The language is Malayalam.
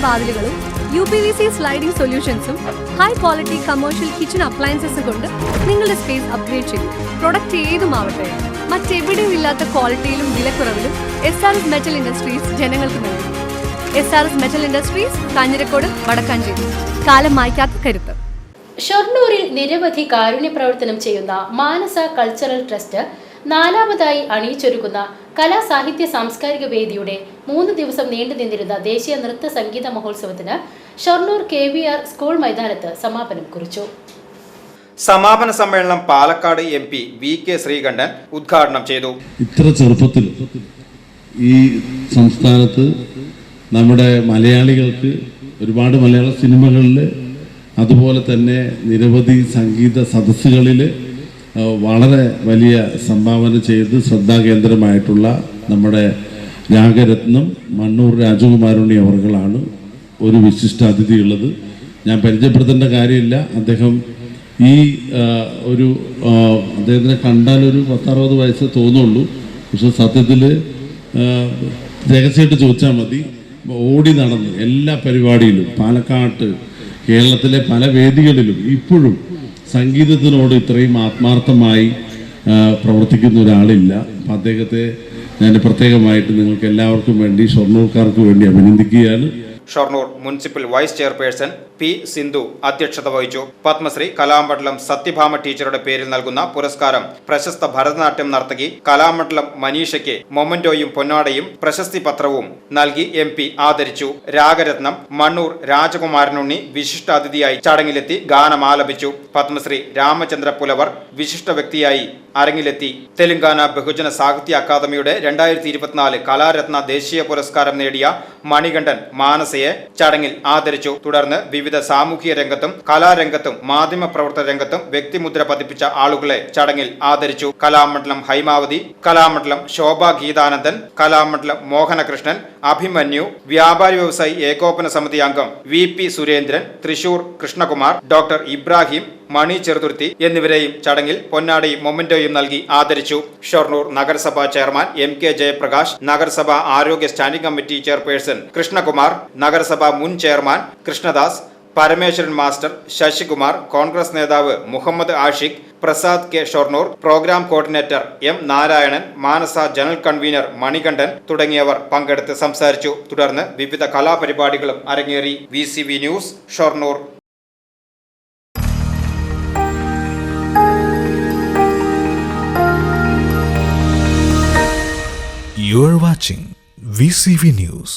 വാതിലുകളും UPVC സ്ലൈഡിംഗ് സൊല്യൂഷൻസും high quality commercial kitchen appliances കൊണ്ട് നിങ്ങളുടെ സ്പേസ് അപ്ഗ്രേഡ് ചെയ്യും. പ്രൊഡക്റ്റ് ഏതുമാവട്ടെ, മറ്റെവിടെയും ഇല്ലാത്ത ക്വാളിറ്റിയിലും വിലക്കുറവിലും SRS മെറ്റൽ ഇൻഡസ്ട്രീസ് ജനങ്ങൾക്ക് നൽകും. SRS metal industries, Kanjirakode, Vadakkanchery. കാലം മായ്ക്കാത്ത കരുത്ത്. ഷൊർണൂരിൽ നിരവധി കാരുണ്യ പ്രവർത്തനം ചെയ്യുന്ന മാനസ കൾച്ചറൽ ട്രസ്റ്റ് നാലാമതായി അണിയിച്ചൊരുക്കുന്ന കലാ സാഹിത്യ സാംസ്കാരിക വേദിയുടെ 3 ദിവസം നീണ്ടുനിന്നിരുന്ന ദേശീയ നൃത്ത സംഗീത മഹോത്സവത്തിന് ഷൊർണൂർ KVR സ്കൂൾ മൈതാനത്ത് സമാപനം കുറിച്ചു. സമാപന സമ്മേളനം പാലക്കാട് MP VK ശ്രീകണ്ഠൻ ഉദ്ഘാടനം ചെയ്തു. ഇത്ര ചെറുപ്പത്തിൽ ഈ സംസ്ഥാനത്ത് നമ്മുടെ മലയാളികൾക്ക് ഒരുപാട് മലയാള സിനിമകളിൽ അതുപോലെ തന്നെ നിരവധി സംഗീത സദസ്സുകളിൽ വളരെ വലിയ സംഭാവന ചെയ്ത് ശ്രദ്ധാകേന്ദ്രമായിട്ടുള്ള നമ്മുടെ രാഗരത്നം മണ്ണൂർ രാജകുമാരുണ്ണി അവർകളാണ് ഒരു വിശിഷ്ട അതിഥിയുള്ളത്. ഞാൻ പരിചയപ്പെടുത്തേണ്ട കാര്യമില്ല. അദ്ദേഹം ഈ അദ്ദേഹത്തിനെ കണ്ടാൽ ഒരു 10-60 വയസ്സ് തോന്നുള്ളൂ. പക്ഷെ സത്യത്തിൽ രഹസ്യമായിട്ട് ചോദിച്ചാൽ മതി. ഓടി നടന്ന് എല്ലാ പരിപാടിയിലും പാലക്കാട്ട് കേരളത്തിലെ പല വേദികളിലും ഇപ്പോഴും സംഗീതത്തിനോട് ഇത്രയും ആത്മാർത്ഥമായി പ്രവർത്തിക്കുന്ന ഒരാളില്ല. അപ്പം അദ്ദേഹത്തെ ഞാൻ പ്രത്യേകമായിട്ട് നിങ്ങൾക്ക് എല്ലാവർക്കും വേണ്ടി ഷൊർണൂർക്കാർക്ക് വേണ്ടി അഭിനന്ദിക്കുകയാണ്. Shoranur municipal vice chairperson P. Sindhu അധ്യക്ഷത വഹിച്ചു. പത്മശ്രീ കലാമണ്ഡലം സത്യഭാമ ടീച്ചറുടെ പേരിൽ നൽകുന്ന പുരസ്കാരം പ്രശസ്ത ഭരതനാട്യം നർത്തകി കലാമണ്ഡലം മനീഷയ്ക്ക് മൊമന്റോയും പൊന്നാടയും പ്രശസ്തി പത്രവും നൽകി MP ആദരിച്ചു. രാഗരത്നം മണ്ണൂർ രാജകുമാരനുണ്ണി വിശിഷ്ട അതിഥിയായി ചടങ്ങിലെത്തി ഗാനം ആലപിച്ചു. പത്മശ്രീ രാമചന്ദ്ര പുലവർ വിശിഷ്ട വ്യക്തിയായി അരങ്ങിലെത്തി. തെലങ്കാന ബഹുജന സാഹിത്യ അക്കാദമിയുടെ 2024 കലാരത്ന ദേശീയ പുരസ്കാരം നേടിയ മണികണ്ഠൻ മാനസയെ ചടങ്ങിൽ ആദരിച്ചു. തുടർന്ന് വിവിധ സാമൂഹിക രംഗത്തും കലാരംഗത്തും മാധ്യമ പ്രവർത്തന രംഗത്തും വ്യക്തിമുദ്ര പതിപ്പിച്ച ആളുകളെ ചടങ്ങിൽ ആദരിച്ചു. കലാമണ്ഡലം ഹൈമാവതി, കലാമണ്ഡലം ശോഭ ഗീതാനന്ദൻ, കലാമണ്ഡലം മോഹനകൃഷ്ണൻ, അഭിമന്യു, വ്യാപാരി വ്യവസായി ഏകോപന സമിതി അംഗം VP സുരേന്ദ്രൻ, തൃശൂർ കൃഷ്ണകുമാർ, ഡോക്ടർ ഇബ്രാഹിം, മണി ചെറുതുരുത്തി എന്നിവരെയും ചടങ്ങിൽ പൊന്നാടയും മൊമന്റോയും നൽകി ആദരിച്ചു. ഷൊർണൂർ നഗരസഭാ ചെയർമാൻ MK ജയപ്രകാശ്, നഗരസഭാ ആരോഗ്യ സ്റ്റാൻഡിംഗ് കമ്മിറ്റി ചെയർപേഴ്സൺ കൃഷ്ണകുമാർ, നഗരസഭാ മുൻ ചെയർമാൻ കൃഷ്ണദാസ്, പരമേശ്വരൻ മാസ്റ്റർ, ശശികുമാർ, കോൺഗ്രസ് നേതാവ് Muhammad Ashiq, Prasad K. Shoranur, programme coordinator M. Narayanan, Manasa general convener Manikandan തുടങ്ങിയവർ പങ്കെടുത്ത് സംസാരിച്ചു. തുടർന്ന് വിവിധ കലാപരിപാടികളും അരങ്ങേറി. VCV news, Shoranur. You are watching VCV News.